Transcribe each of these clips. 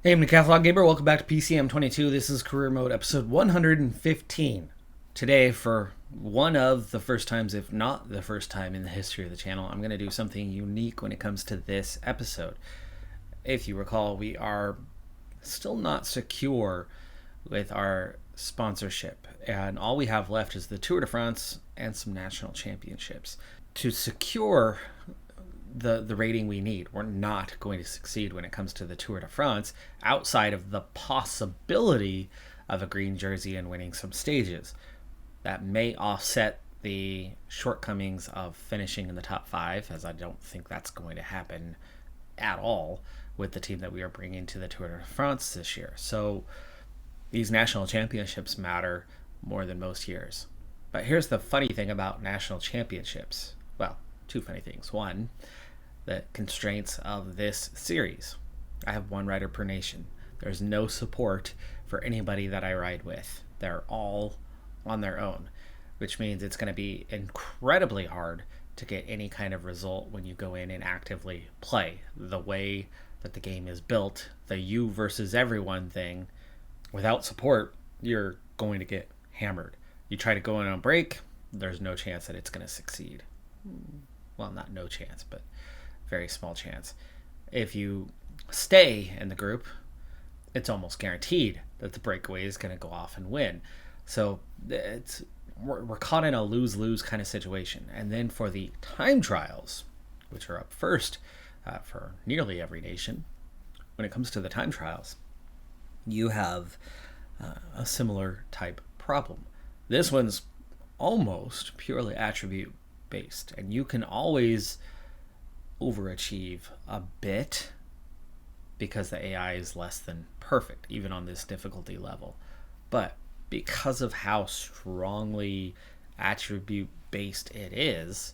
Hey, I'm Decathlon Gamer. Welcome back to PCM22. This is Career Mode episode 115. Today, for one of the first times, if not the first time in the history of the channel, I'm going to do something unique when it comes to this episode. If you recall, we are still not secure with our sponsorship, and all we have left is the Tour de France and some national championships. To secure the rating we need, we're not going to succeed when it comes to the Tour de France outside of the possibility of a green jersey and winning some stages. That may offset the shortcomings of finishing in the top 5, as I don't think that's going to happen at all with the team that we are bringing to the Tour de France this year. So these national championships matter more than most years. But here's the funny thing about national championships. Well, two funny things. One, the constraints of this series. I have one rider per nation. There's no support for anybody that I ride with. They're all on their own, which means it's going to be incredibly hard to get any kind of result when you go in and actively play. The way that the game is built, the you versus everyone thing, without support, you're going to get hammered. You try to go in on break, there's no chance that it's going to succeed. Well, not no chance, but very small chance. If you stay in the group, it's almost guaranteed that the breakaway is going to go off and win. So we're caught in a lose-lose kind of situation. And then for the time trials, which are up first for nearly every nation, when it comes to the time trials, you have a similar type problem. This one's almost purely attribute based, and you can always overachieve a bit because the AI is less than perfect, even on this difficulty level. But because of how strongly attribute based it is,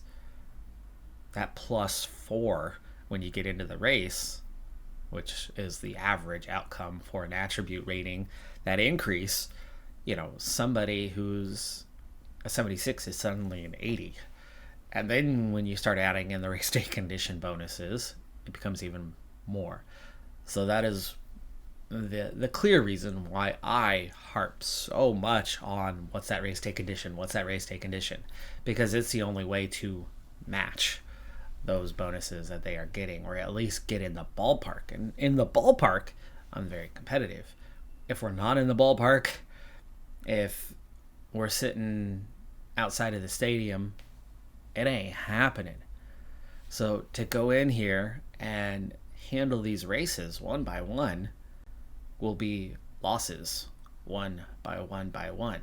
that +4 when you get into the race, which is the average outcome for an attribute rating, that increase, somebody who's a 76 is suddenly an 80. And then when you start adding in the race day condition bonuses, it becomes even more. So that is the clear reason why I harp so much on what's that race day condition, because it's the only way to match those bonuses that they are getting, or at least get in the ballpark. And in the ballpark, I'm very competitive. If we're not in the ballpark, if we're sitting outside of the stadium, it ain't happening. So to go in here and handle these races one by one will be losses one by one by one.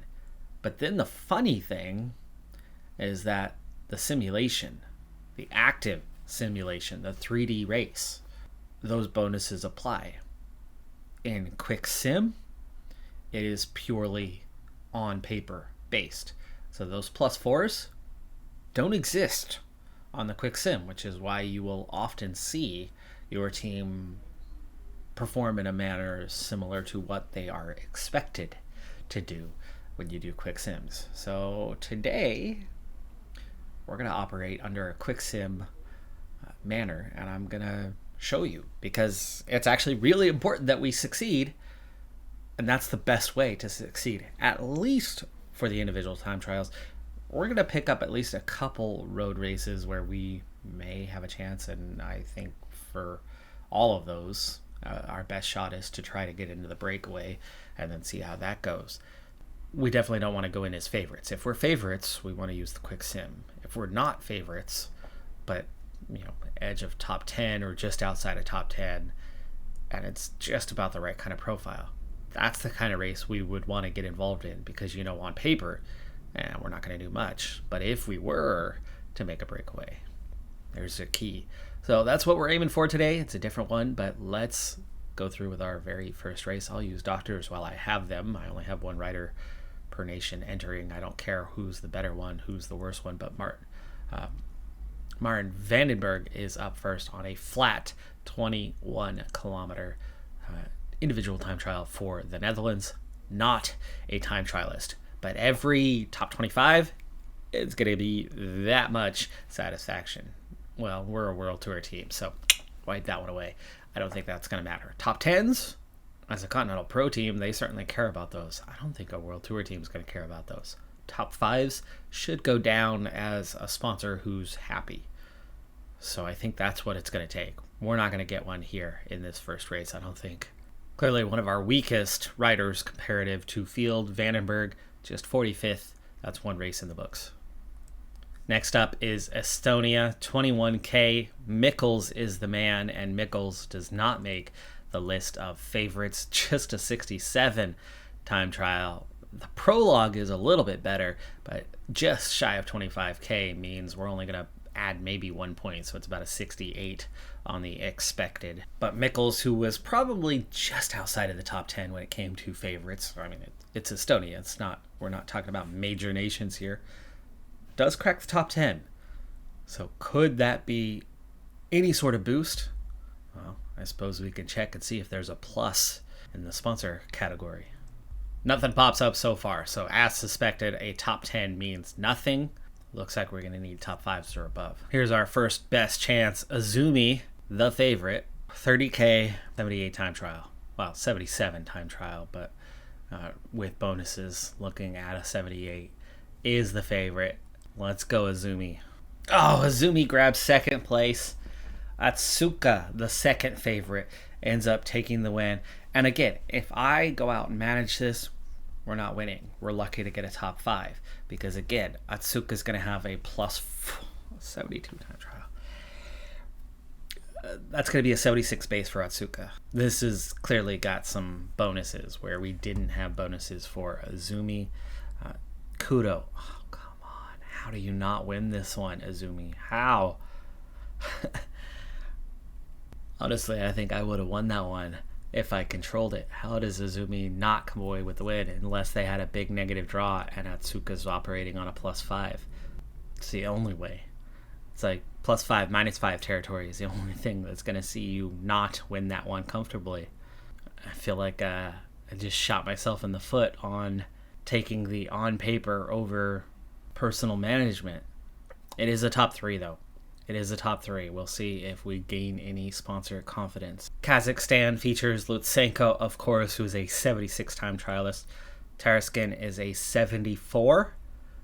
But then the funny thing is that the simulation, the active simulation, the 3D race, those bonuses apply. In Quick Sim, it is purely on paper based. So those +4s don't exist on the Quick Sim, which is why you will often see your team perform in a manner similar to what they are expected to do when you do Quick Sims. So today, we're going to operate under a Quick Sim manner, and I'm going to show you, because it's actually really important that we succeed, and that's the best way to succeed, at least for the individual time trials. We're going to pick up at least a couple road races where we may have a chance, and I think for all of those, our best shot is to try to get into the breakaway and then see how that goes. We definitely don't want to go in as favorites. If we're favorites, we want to use the Quick Sim. If we're not favorites, but edge of top 10 or just outside of top 10, and it's just about the right kind of profile, that's the kind of race we would want to get involved in, because on paper, and we're not going to do much. But if we were to make a breakaway, there's a key. So that's what we're aiming for today. It's a different one, but let's go through with our very first race. I'll use doctors while I have them. I only have one rider per nation entering. I don't care who's the better one, who's the worst one, but Martin Vandenberg is up first on a flat 21-kilometer individual time trial for the Netherlands. Not a time trialist, but every top 25 is going to be that much satisfaction. Well, we're a World Tour team, so wipe that one away. I don't think that's going to matter. Top 10s, as a Continental Pro team, they certainly care about those. I don't think a World Tour team is going to care about those. Top fives should go down as a sponsor who's happy. So I think that's what it's going to take. We're not going to get one here in this first race, I don't think. Clearly one of our weakest riders comparative to field. Vandenberg, just 45th. That's one race in the books. Next up is Estonia, 21K. Mikkels is the man, and Mikkels does not make the list of favorites. Just a 67 time trial. The prologue is a little bit better, but just shy of 25K means we're only going to add maybe 1 point, so it's about a 68 on the expected. But Mikkels, who was probably just outside of the top 10 when it came to favorites, I mean, it's Estonia. We're not talking about major nations here. Does crack the top 10. So could that be any sort of boost? Well, I suppose we can check and see if there's a plus in the sponsor category. Nothing pops up so far. So as suspected, a top 10 means nothing. Looks like we're going to need top 5s or above. Here's our first best chance. Azumi, the favorite, 30K, 78 time trial. Well, 77 time trial, but with bonuses, looking at a 78 is the favorite. Let's go Azumi. Oh, Azumi grabs second place. Atsuka, the second favorite, ends up taking the win. And again, if I go out and manage this, we're not winning. We're lucky to get a top 5 because, again, Atsuka's going to have a plus 72 time trial. That's going to be a 76 base for Atsuka. This has clearly got some bonuses where we didn't have bonuses for Azumi. Kudo. Oh, come on. How do you not win this one, Azumi? How? Honestly, I think I would have won that one if I controlled it. How does Azumi not come away with the win unless they had a big negative draw and Atsuka's operating on a plus 5? It's the only way. It's like plus 5, minus 5 territory is the only thing that's going to see you not win that one comfortably. I feel like I just shot myself in the foot on taking the on paper over personal management. It is a top 3, though. It is a top 3. We'll see if we gain any sponsor confidence. Kazakhstan features Lutsenko, of course, who's a 76 time trialist. Taraskin is a 74,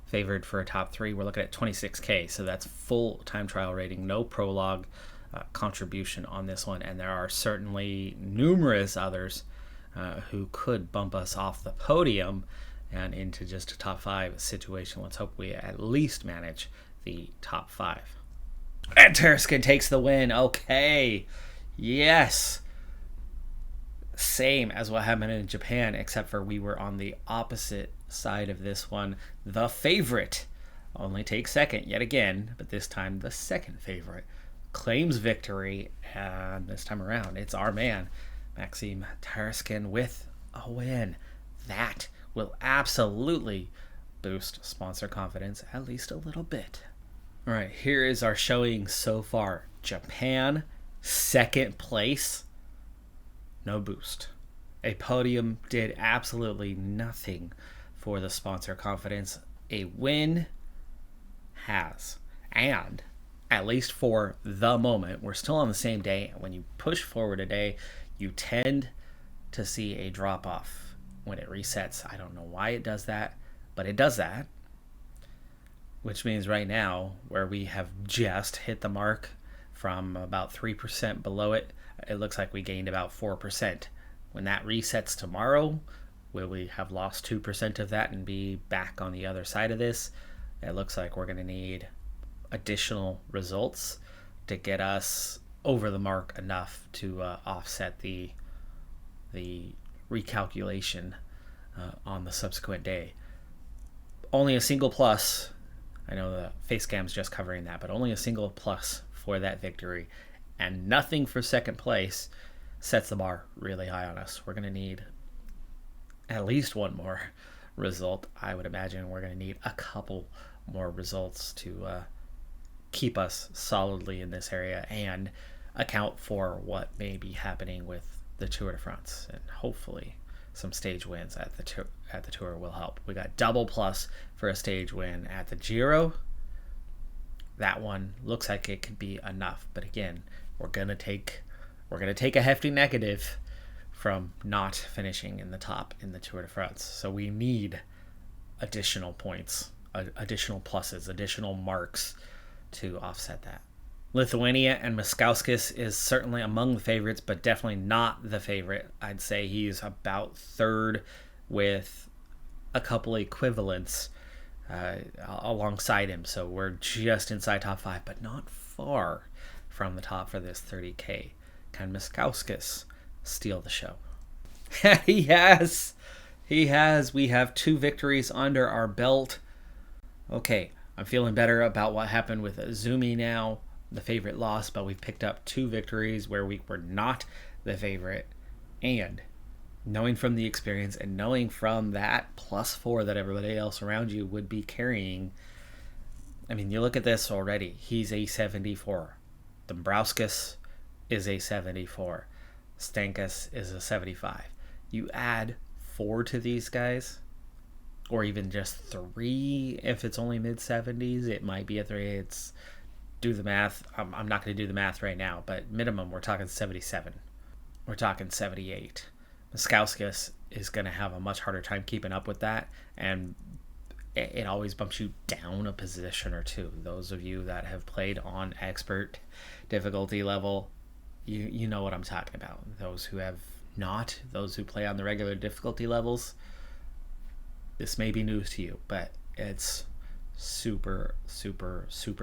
favored for a top 3. We're looking at 26K, so that's full time trial rating, no prologue contribution on this one. And there are certainly numerous others who could bump us off the podium and into just a top 5 situation. Let's hope we at least manage the top 5. And Taraskin takes the win. Okay. Yes. Same as what happened in Japan, except for we were on the opposite side of this one. The favorite only takes second yet again, but this time the second favorite claims victory. And this time around, it's our man, Maxim Taraskin, with a win. That will absolutely boost sponsor confidence at least a little bit. All right, here is our showing so far. Japan, second place, no boost. A podium did absolutely nothing for the sponsor confidence. A win has. And at least for the moment, we're still on the same day. When you push forward a day, you tend to see a drop off when it resets. I don't know why it does that, but it does that. Which means right now, where we have just hit the mark from about 3% below it, it looks like we gained about 4%. When that resets tomorrow, will we have lost 2% of that and be back on the other side of this? It looks like we're going to need additional results to get us over the mark enough to offset the recalculation on the subsequent day. Only a single plus. I know the Facecam's just covering that, but only a single plus for that victory. And nothing for second place sets the bar really high on us. We're going to need at least one more result. I would imagine we're going to need a couple more results to keep us solidly in this area and account for what may be happening with the Tour de France. And hopefully some stage wins at the tour will help. We got double plus for a stage win at the Giro. That one looks like it could be enough, but again, we're gonna take a hefty negative from not finishing in the top in the Tour de France. So we need additional points, additional pluses, additional marks to offset that. Lithuania and Maskauskis is certainly among the favorites, but definitely not the favorite. I'd say he's about third with a couple equivalents alongside him. So we're just inside top 5, but not far from the top for this 30K. Can Maskauskis steal the show? He has. We have 2 victories under our belt. Okay, I'm feeling better about what happened with Zumi now. The favorite loss, but we've picked up 2 victories where we were not the favorite. And knowing from the experience and knowing from that +4 that everybody else around you would be carrying, I mean, you look at this already. He's a 74. Dombrowskis is a 74. Stankus is a 75. You add 4 to these guys, or even just 3 if it's only mid-70s. It might be a 3. It's do the math. I'm not going to do the math right now, but minimum we're talking 77. We're talking 78. Maskauskis is going to have a much harder time keeping up with that, and it always bumps you down a position or 2. Those of you that have played on expert difficulty level, you know what I'm talking about. Those who have not, those who play on the regular difficulty levels, this may be news to you, but it's super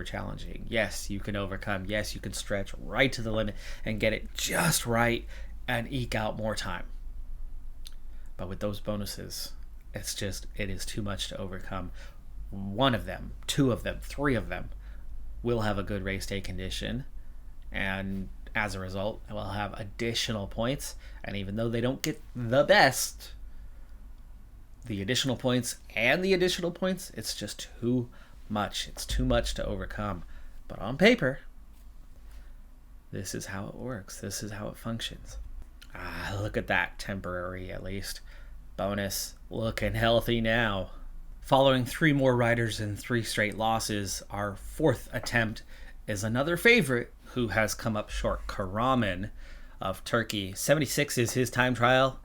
challenging. Yes, you can overcome. Yes, you can stretch right to the limit and get it just right and eke out more time. But with those bonuses, it is too much to overcome. 1 of them, 2 of them, 3 of them will have a good race day condition, and as a result, we'll have additional points. And even though they don't get the best, the additional points and the additional points, it's just too much. It's too much to overcome. But on paper, this is how it works. This is how it functions. Look at that, temporary at least. Bonus, looking healthy now. Following 3 more riders and 3 straight losses, our 4th attempt is another favorite who has come up short. Karaman of Turkey. 76 is his time trial,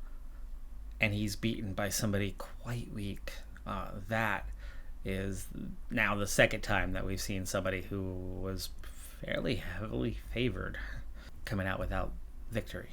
and he's beaten by somebody quite weak. That is now the 2nd time that we've seen somebody who was fairly heavily favored coming out without victory.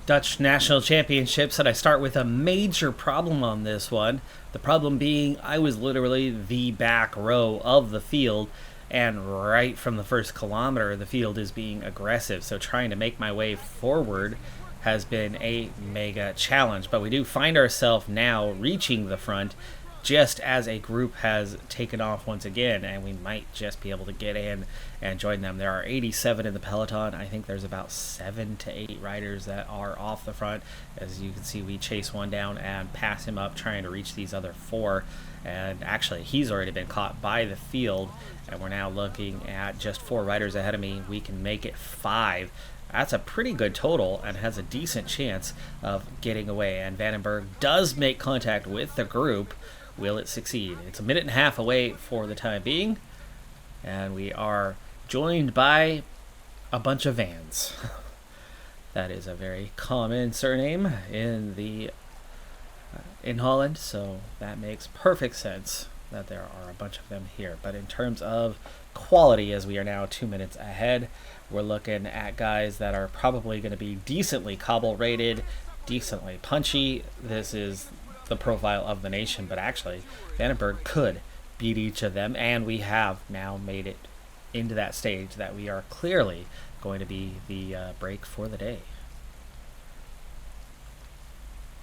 Dutch National Championships, and I start with a major problem on this one. The problem being I was literally the back row of the field, and right from the first kilometer, the field is being aggressive. So trying to make my way forward has been a mega challenge. But we do find ourselves now reaching the front just as a group has taken off once again, and we might just be able to get in and join them. There are 87 in the Peloton. I think there's about 7 to 8 riders that are off the front. As you can see, we chase one down and pass him up, trying to reach these other 4. And actually, he's already been caught by the field, and we're now looking at just 4 riders ahead of me. We can make it 5. That's a pretty good total and has a decent chance of getting away. And Vandenberg does make contact with the group. Will it succeed? It's a 1.5 minutes away for the time being, and we are joined by a bunch of vans. That is a very common surname in Holland, so that makes perfect sense that there are a bunch of them here. But in terms of quality, as we are now 2 minutes ahead, we're looking at guys that are probably going to be decently cobble rated, decently punchy. This is the profile of the nation, but actually Vandenberg could beat each of them, and we have now made it into that stage that we are clearly going to be the break for the day.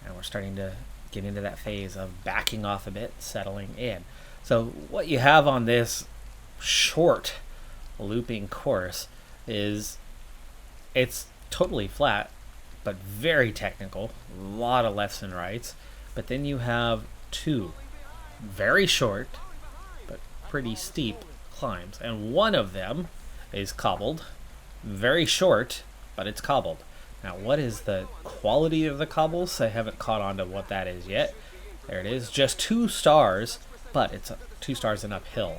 And we're starting to get into that phase of backing off a bit, settling in. So what you have on this short looping course is it's totally flat, but very technical, a lot of lefts and rights. But then you have 2 very short but pretty steep climbs, and one of them is cobbled, very short, but it's cobbled. Now, what is the quality of the cobbles? I haven't caught on to what that is yet. There it is, just 2 stars, but it's 2 stars and uphill.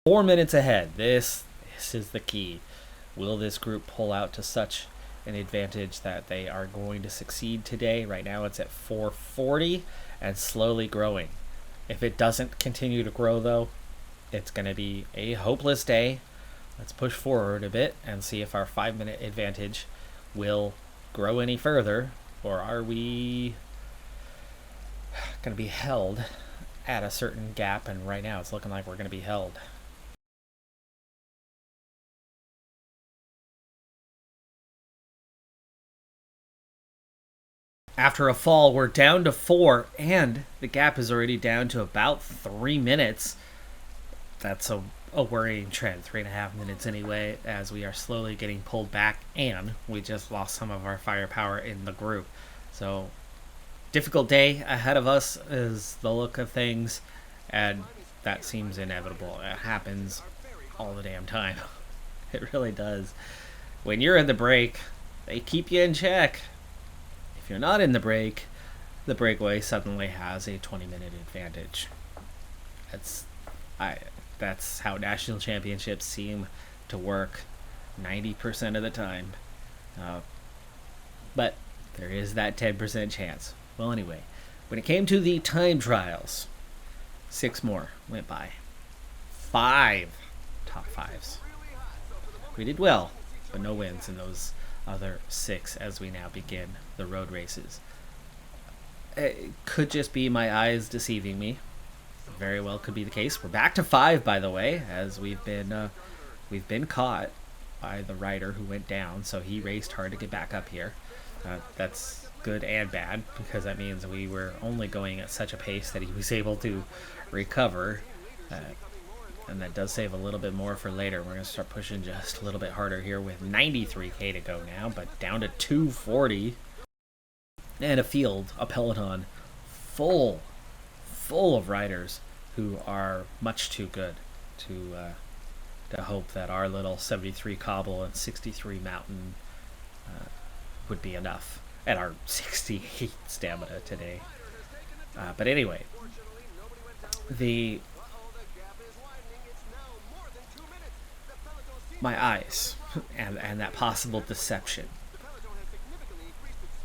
4 minutes ahead. This is the key. Will this group pull out to such an advantage that they are going to succeed today. Right now it's at 440 and slowly growing. If it doesn't continue to grow, though, it's going to be a hopeless day. Let's push forward a bit and see if our 5-minute advantage will grow any further, or are we going to be held at a certain gap, and right now it's looking like we're going to be held. After a fall, we're down to 4, and the gap is already down to about 3 minutes. That's a worrying trend, 3.5 minutes anyway, as we are slowly getting pulled back, and we just lost some of our firepower in the group. So, difficult day ahead of us is the look of things, and that seems inevitable. It happens all the damn time. It really does. When you're in the break, they keep you in check. If you're not in the break, the breakaway suddenly has a 20-minute advantage. That's how national championships seem to work 90% of the time. But there is that 10% chance. Well, anyway, when it came to the time trials, 6 more went by. 5 top 5s. We did well, but no wins in those other 6 as we now begin the road races. It could just be my eyes deceiving me. Very well could be the case. We're back to 5, by the way, as we've been caught by the rider who went down, so he raced hard to get back up here. That's good and bad, because that means we were only going at such a pace that he was able to recover, and that does save a little bit more for later. We're going to start pushing just a little bit harder here with 93k to go now, but down to 240, and a Peloton full of riders who are much too good to hope that our little 73 cobble and 63 mountain would be enough, and our 68 stamina today. But anyway, my eyes and that possible deception.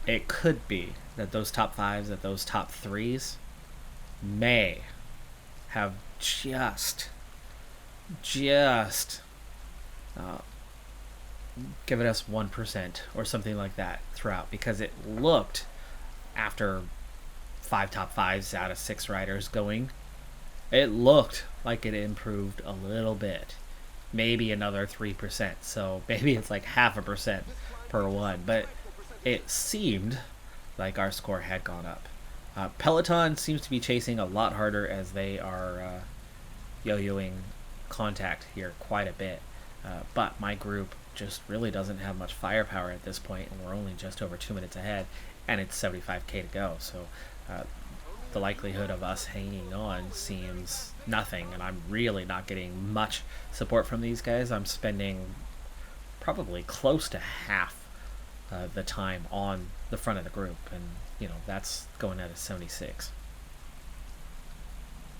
It could be that those top 5s, that those top 3s may have just given us 1% or something like that throughout, because it looked, after 5 top 5s out of 6 riders going, it looked like it improved a little bit, maybe another 3%, so maybe it's like 0.5% per one, but it seemed like our score had gone up. Peloton seems to be chasing a lot harder, as they are yo-yoing contact here quite a bit, but my group just really doesn't have much firepower at this point, and we're only just over 2 minutes ahead, and it's 75k to go, so the likelihood of us hanging on seems nothing, and I'm really not getting much support from these guys. I'm spending probably close to half the time on the front of the group, and that's going at a 76.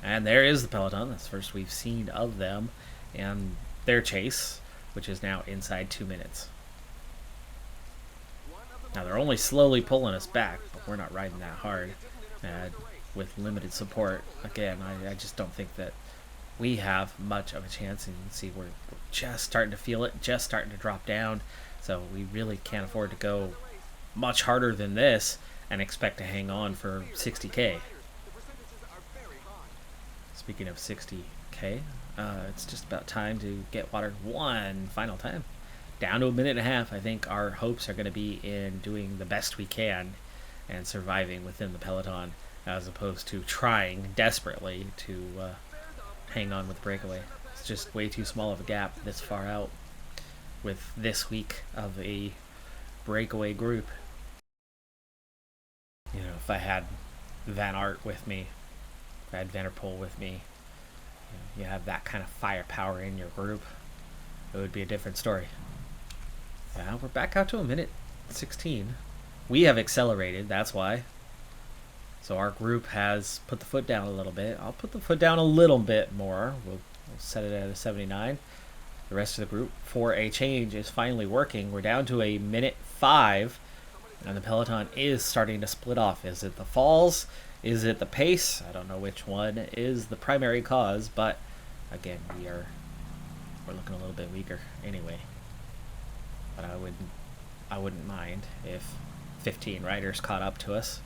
And there is the Peloton. That's the first we've seen of them, and their chase, which is now inside 2 minutes. Now they're only slowly pulling us back, but we're not riding that hard with limited support. Again, I just don't think that we have much of a chance, and you can see we're just starting to feel it, just starting to drop down, so we really can't afford to go much harder than this and expect to hang on for 60k. Speaking of 60k, it's just about time to get water one final time. Down to a minute and a half. I think our hopes are going to be in doing the best we can and surviving within the Peloton, as opposed to trying desperately to hang on with the breakaway. It's just way too small of a gap this far out with this week of a breakaway group. If I had Van Aert with me, if I had Van der Poel with me, you have that kind of firepower in your group, it would be a different story. Now we're back out to a minute 16. We have accelerated, that's why. So our group has put the foot down a little bit. I'll put the foot down a little bit more. We'll set it at a 79. the rest of the group for a change is finally working. We're down to a minute 5, and the Peloton is starting to split off. Is it the falls? Is it the pace? I don't know which one is the primary cause, but again, we're looking a little bit weaker anyway. But I wouldn't mind if 15 riders caught up to us,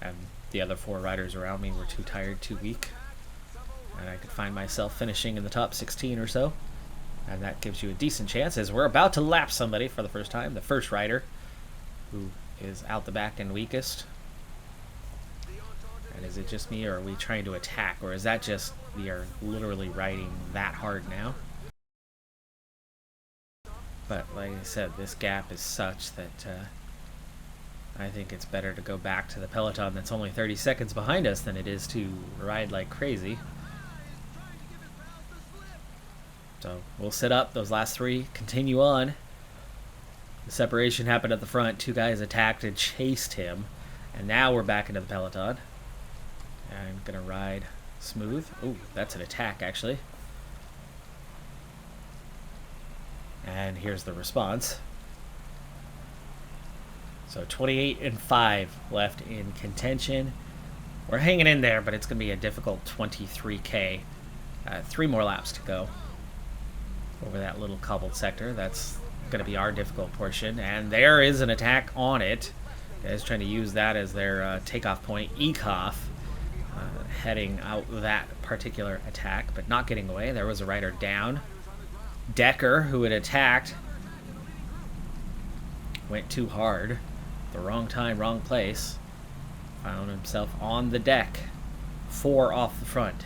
and the other 4 riders around me were too tired, too weak, and I could find myself finishing in the top 16 or so. And that gives you a decent chance, as we're about to lap somebody for the first time, the first rider, who is out the back and weakest. And is it just me, or are we trying to attack, or is that just we are literally riding that hard now? But like I said, this gap is such that I think it's better to go back to the Peloton that's only 30 seconds behind us than it is to ride like crazy. So we'll sit up those last 3, continue on. The separation happened at the front. 2 guys attacked and chased him, and now we're back into the Peloton. I'm gonna ride smooth. Ooh, that's an attack actually. And here's the response. So 28 and 5 left in contention. We're hanging in there, but it's gonna be a difficult 23K. 3 more laps to go over that little cobbled sector. That's going to be our difficult portion, and there is an attack on it. Guys trying to use that as their takeoff point. Ekoff heading out that particular attack, but not getting away. There was a rider down. Decker, who had attacked, went too hard. The wrong time, wrong place. Found himself on the deck. 4 off the front.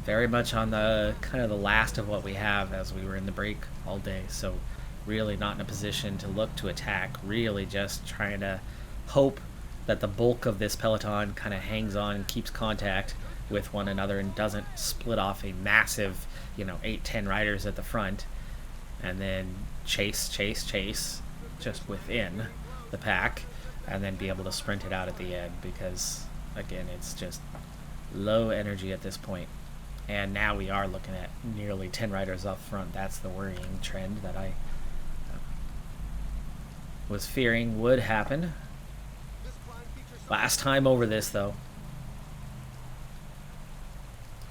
Very much on the kind of the last of what we have, as we were in the break all day. So really not in a position to look to attack. Really just trying to hope that the bulk of this Peloton kind of hangs on and keeps contact with one another and doesn't split off a massive, 8-10 riders at the front, and then chase just within the pack, and then be able to sprint it out at the end, because again, it's just low energy at this point. And now we are looking at nearly 10 riders up front. That's the worrying trend that I was fearing would happen. Last time over this, though.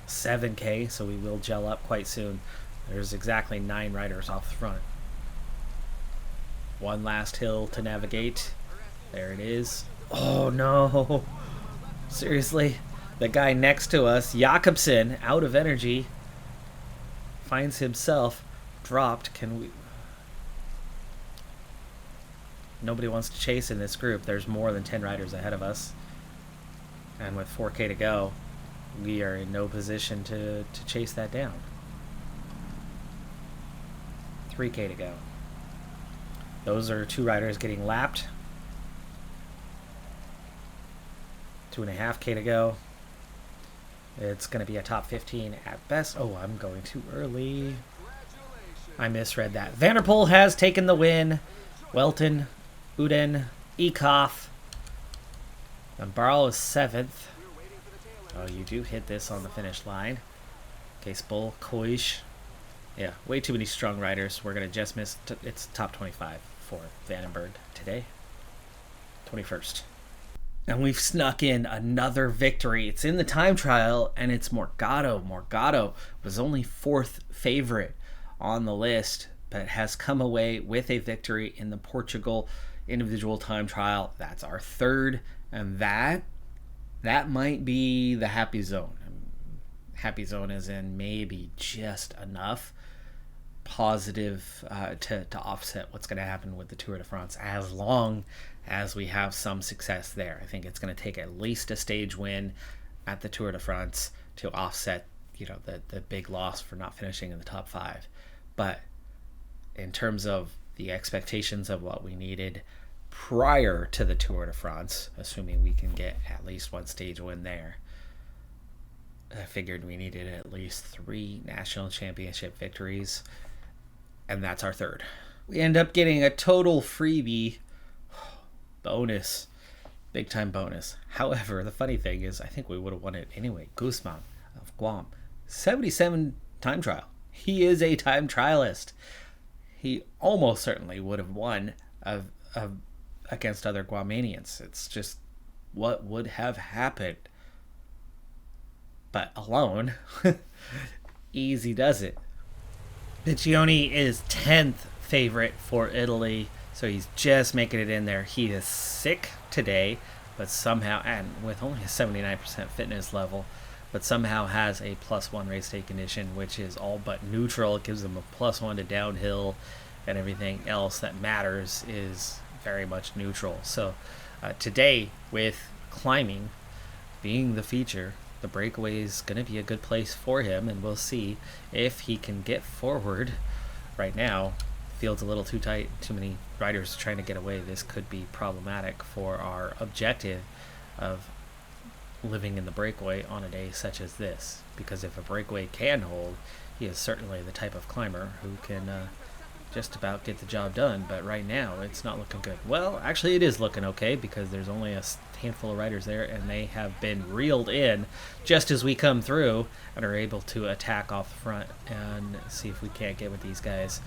7K, so we will gel up quite soon. There's exactly 9 riders off the front. One last hill to navigate. There it is. Oh, no. Seriously? The guy next to us, Jakobsen, out of energy, finds himself dropped. Nobody wants to chase in this group. There's more than 10 riders ahead of us. And with 4K to go, we are in no position to chase that down. 3K to go. Those are 2 riders getting lapped. 2.5K to go. It's going to be a top 15 at best. Oh, I'm going too early. I misread that. Vanderpool has taken the win. Welton, Uden, Ekoff. And Barl is 7th. Oh, you do hit this on the finish line. Casebol, Koish. Yeah, way too many strong riders. We're going to just miss. It's top 25 for Vandenberg today. 21st. And we've snuck in another victory. It's in the time trial, and it's Morgado. Morgado was only 4th favorite on the list, but has come away with a victory in the Portugal individual time trial. That's our 3rd, and that might be the happy zone. Happy zone is in maybe just enough positive to offset what's going to happen with the Tour de France, as long as we have some success there. I think it's going to take at least a stage win at the Tour de France to offset, the big loss for not finishing in the top 5. But in terms of the expectations of what we needed prior to the Tour de France, assuming we can get at least one stage win there, I figured we needed at least 3 national championship victories, and that's our 3rd. We end up getting a total freebie bonus, big time bonus. However, the funny thing is, I think we would have won it anyway. Guzman of Guam, 77 time trial. He is a time trialist. He almost certainly would have won against other Guamanians. It's just what would have happened. But alone, easy does it. Piccioni is 10th favorite for Italy, so he's just making it in there. He is sick today, but somehow, and with only a 79% fitness level, but somehow has a +1 race day condition, which is all but neutral. It gives him a +1 to downhill, and everything else that matters is very much neutral. So today, with climbing being the feature, the breakaway is going to be a good place for him, and we'll see if he can get forward. Right now, field's a little too tight, too many riders trying to get away. This could be problematic for our objective of living in the breakaway on a day such as this, because if a breakaway can hold, he is certainly the type of climber who can just about get the job done. But right now it's not looking good. Well, actually it is looking okay, because there's only a handful of riders there, and they have been reeled in just as we come through and are able to attack off the front and see if we can't get with these guys.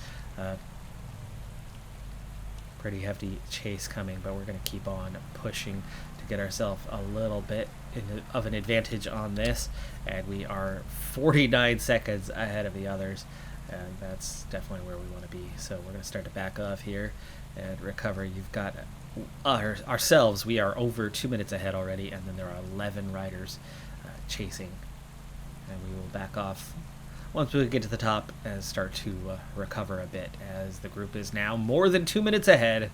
Pretty hefty chase coming, but we're going to keep on pushing to get ourselves a little bit of an advantage on this, and we are 49 seconds ahead of the others, and that's definitely where we want to be. So we're going to start to back off here and recover. You've got ourselves, we are over 2 minutes ahead already, and then there are 11 riders chasing, and we will back off once we get to the top and start to recover a bit, as the group is now more than 2 minutes ahead.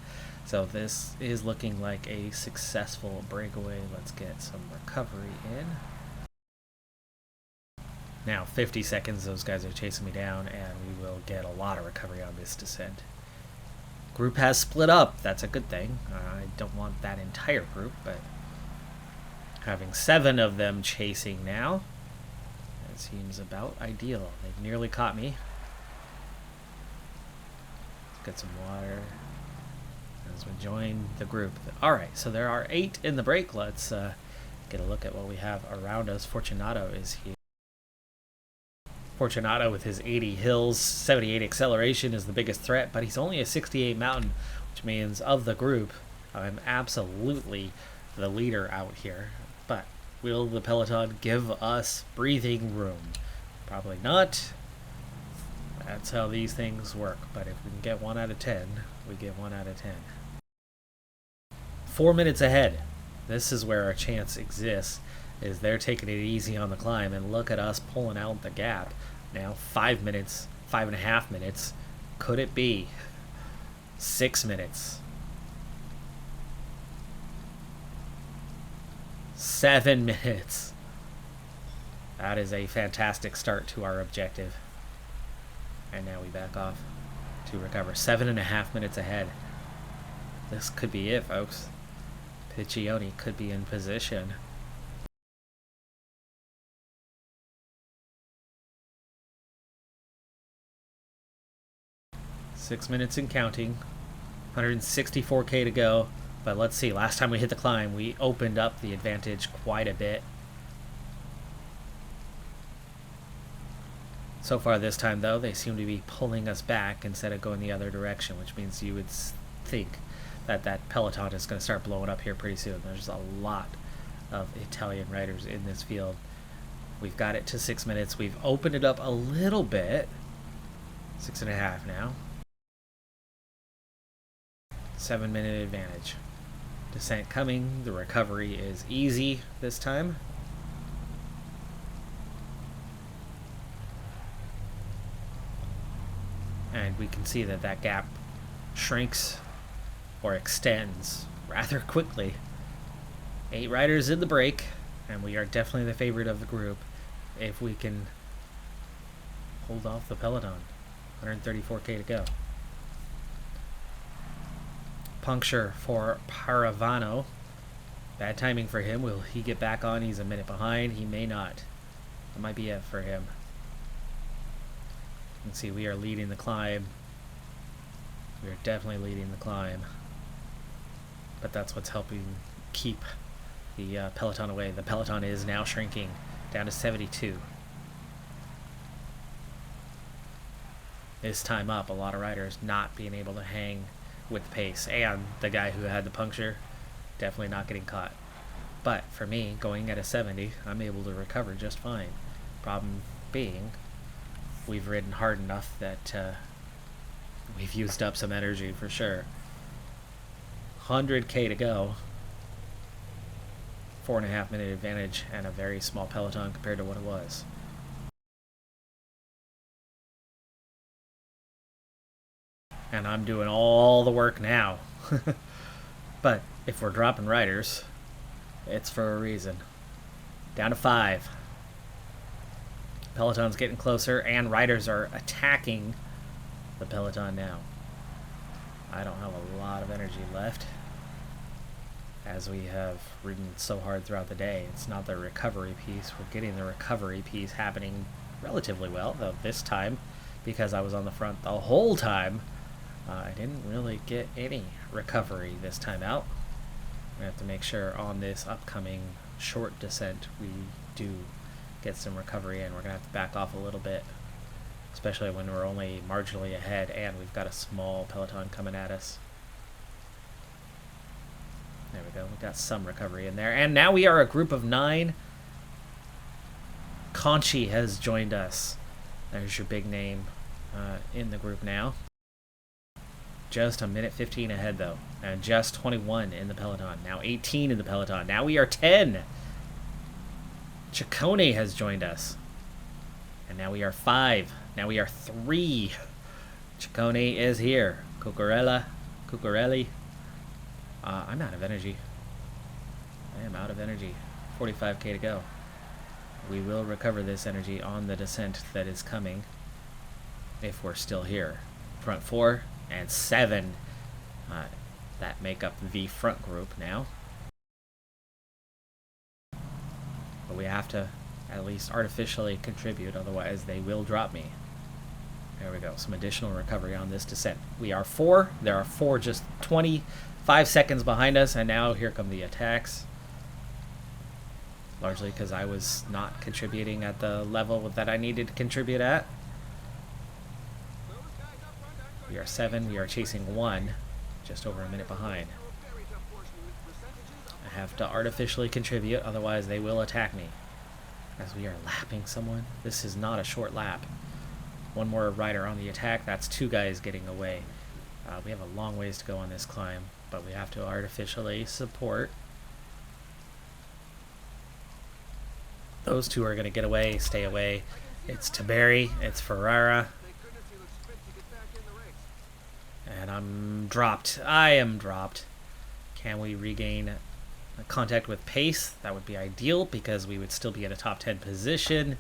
So this is looking like a successful breakaway. Let's get some recovery in. Now 50 seconds, those guys are chasing me down, and we will get a lot of recovery on this descent. Group has split up. That's a good thing. I don't want that entire group, but having 7 of them chasing now, that seems about ideal. They've nearly caught me. Let's get some water as we join the group. Alright, so there are 8 in the break. Let's get a look at what we have around us. Fortunato is here. Fortunato with his 80 hills, 78 acceleration is the biggest threat, but he's only a 68 mountain, which means of the group, I'm absolutely the leader out here. But will the Peloton give us breathing room? Probably not. That's how these things work, but if we can get 1 out of 10, we get 1 out of 10. 4 minutes ahead. This is where our chance exists, is they're taking it easy on the climb, and look at us pulling out the gap. Now 5 minutes, 5.5 minutes. Could it be 6 minutes? 7 minutes. That is a fantastic start to our objective. And now we back off to recover. 7.5 minutes ahead. This could be it, folks. Piccioni could be in position. Six minutes and counting. 164K to go. But let's see, last time we hit the climb, we opened up the advantage quite a bit. So far this time, though, they seem to be pulling us back instead of going the other direction, which means you would think that that Peloton is going to start blowing up here pretty soon. There's a lot of Italian riders in this field. We've got it to 6 minutes. We've opened it up a little bit. 6.5 now. 7 minute advantage. Descent coming. The recovery is easy this time. And we can see that that gap shrinks or extends rather quickly. 8 riders in the break, and we are definitely the favorite of the group if we can hold off the Peloton. 134K to go. Puncture for Paravano. Bad timing for him. Will he get back on? He's a minute behind. He may not. That might be it for him. You can see we are leading the climb. We are definitely leading the climb. But that's what's helping keep the Peloton away. The Peloton is now shrinking down to 72. his time up. A lot of riders not being able to hang with the pace, and the guy who had the puncture definitely not getting caught. But for me, going at a 70, I'm able to recover just fine. Problem being, we've ridden hard enough that we've used up some energy for sure. 100k to go. 4.5 minute advantage and a very small Peloton compared to what it was. And I'm doing all the work now. But if we're dropping riders, it's for a reason. Down to 5. Peloton's getting closer, and riders are attacking the Peloton now. I don't have a lot of energy left, as we have ridden so hard throughout the day. It's not the recovery piece. We're getting the recovery piece happening relatively well, though this time, because I was on the front the whole time, I didn't really get any recovery this time out. We have to make sure on this upcoming short descent we do get some recovery in. We're going to have to back off a little bit, especially when we're only marginally ahead and we've got a small Peloton coming at us. There we go. We got some recovery in there. And now we are a group of 9. Conchi has joined us. There's your big name in the group now. Just a minute 15 ahead, though. And just 21 in the Peloton. Now 18 in the Peloton. Now we are 10. Ciccone has joined us. And now we are 5. Now we are 3. Ciccone is here. Cucurelli. I'm out of energy. I am out of energy. 45k to go. We will recover this energy on the descent that is coming if we're still here. Front 4 and 7 that make up the front group now. But we have to at least artificially contribute, otherwise they will drop me. There we go. Some additional recovery on this descent. We are 4. There are 4 just 25 seconds behind us, and now here come the attacks. Largely because I was not contributing at the level that I needed to contribute at. We are 7. We are chasing 1. Just over a minute behind. I have to artificially contribute, otherwise they will attack me. As we are lapping someone. This is not a short lap. One more rider on the attack. That's 2 guys getting away. We have a long ways to go on this climb, but we have to artificially support. Those 2 are going to get away, stay away. It's Taberry, it's Ferrara. And I'm dropped. I am dropped. Can we regain contact with pace? That would be ideal because we would still be in a top 10 position.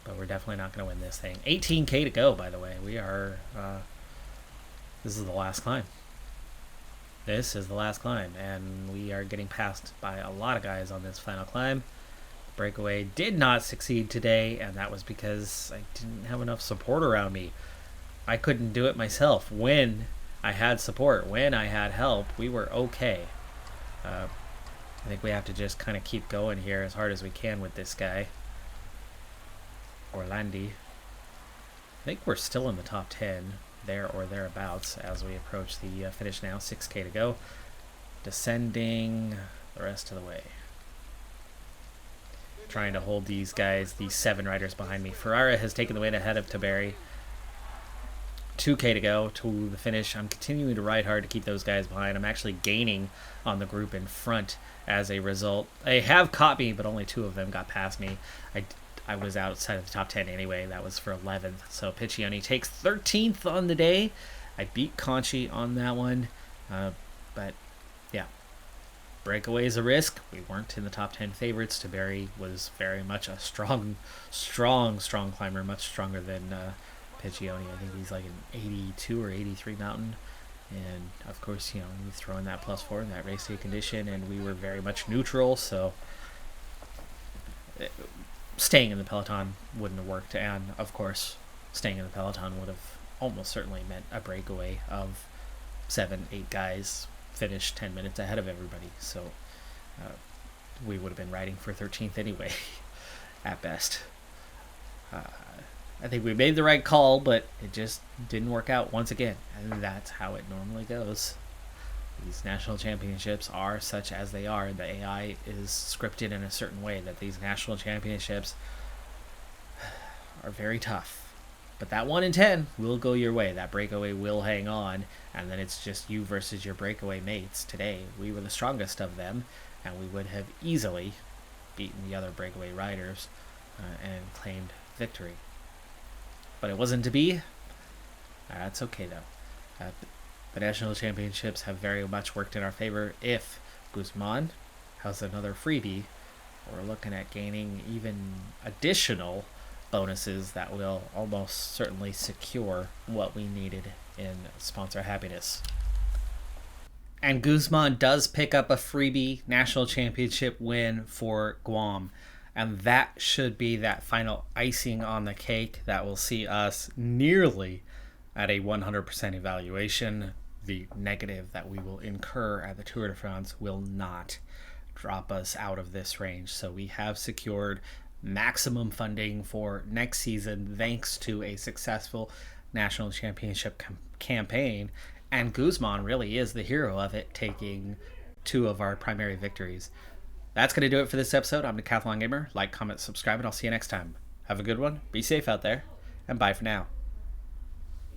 But we're definitely not going to win this thing. 18k to go, by the way. We are... this is the last climb. This is the last climb. And we are getting passed by a lot of guys on this final climb. Breakaway did not succeed today, and that was because I didn't have enough support around me. I couldn't do it myself. When I had support, when I had help, we were okay. I think we have to just kind of keep going here as hard as we can with this guy. Orlandi. I think we're still in the top 10, there or thereabouts, as we approach the finish now. 6k to go. Descending the rest of the way. Trying to hold these guys, these 7 riders behind me. Ferrara has taken the win ahead of Taberry. 2k to go to the finish. I'm continuing to ride hard to keep those guys behind. I'm actually gaining on the group in front as a result. They have caught me, but only 2 of them got past me. I was outside of the top 10 anyway. That was for 11th. So Piccioni takes 13th on the day. I beat Conchi on that one. But yeah, breakaway is a risk. We weren't in the top 10 favorites. Taberry was very much a strong climber, much stronger than Piccioni. I think he's like an 82 or 83 mountain. And of course, you throw in that +4 in that race day condition, and we were very much neutral. So staying in the Peloton wouldn't have worked, and of course staying in the Peloton would have almost certainly meant a breakaway of 7-8 guys finished 10 minutes ahead of everybody, so we would have been riding for 13th anyway at best. I think we made the right call, but it just didn't work out once again. And that's how it normally goes. These national championships are such as they are. The AI is scripted in a certain way that these national championships are very tough. But that 1 in 10 will go your way. That breakaway will hang on, and then it's just you versus your breakaway mates. Today, we were the strongest of them, and we would have easily beaten the other breakaway riders and claimed victory. But it wasn't to be. That's okay, though. The national championships have very much worked in our favor. If Guzman has another freebie, we're looking at gaining even additional bonuses that will almost certainly secure what we needed in sponsor happiness. And Guzman does pick up a freebie national championship win for Guam. And that should be that final icing on the cake that will see us nearly at a 100% evaluation. The negative that we will incur at the Tour de France will not drop us out of this range. So we have secured maximum funding for next season thanks to a successful national championship campaign. And Guzman really is the hero of it, taking 2 of our primary victories. That's going to do it for this episode. I'm Decathlon Gamer. Like, comment, subscribe, and I'll see you next time. Have a good one. Be safe out there, and bye for now.